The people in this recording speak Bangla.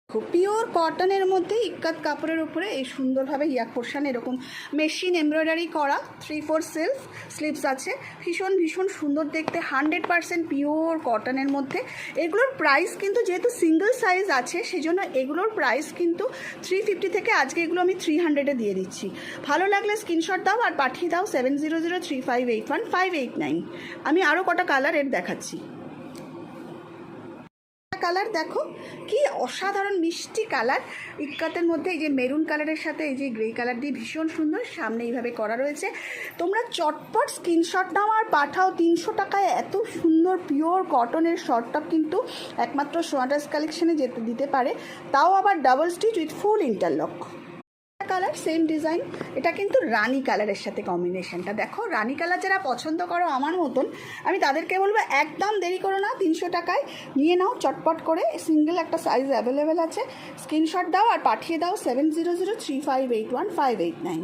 পিওর কটনের মধ্যে ইক্কাত কাপড়ের উপরে এই সুন্দরভাবে ইয়াক পোর্শন এরকম মেশিন এমব্রয়ডারি করা 3/4 স্লিভস আছে। ভীষণ ভীষণ সুন্দর দেখতে, 100% পিওর কটনের মধ্যে। এগুলোর প্রাইস কিন্তু যেহেতু সিঙ্গেল সাইজ আছে সেজন্য এগুলোর প্রাইস কিন্তু 350 থেকে আজকে এগুলো আমি 300-এ দিয়ে দিচ্ছি। ভালো লাগলে স্ক্রিনশট দাও আর পাঠিয়ে দাও 7003581589। আমি আরও কটা কালার এর দেখাচ্ছি। কালার দেখো কি অসাধারণ মিষ্টি কালার, ইক্কাতের মধ্যে এই যে মেরুন কালারের সাথে এই যে গ্রে কালার দিয়ে ভীষণ সুন্দর সামনে এইভাবে করা রয়েছে। তোমরা চটপট স্ক্রিনশট নাও আর পাঠাও। 300 টাকায় এত সুন্দর পিওর কটনের শর্ট টপ কিন্তু একমাত্র সোয়াটার্স কালেকশনে যেতে দিতে পারে, তাও আবার double stitch with full interlock. Colour same design, এটা কিন্তু রানী কালারের সাথে কম্বিনেশনটা দেখো। রানী কালার যারা পছন্দ করো আমার মতন, আমি তাদেরকে বলবো একদম দেরি করো না, 300 টাকায় নিয়ে নাও চটপট করে। সিঙ্গেল একটা সাইজ অ্যাভেলেবেল আছে, স্ক্রিনশট দাও আর পাঠিয়ে দাও 7003581589।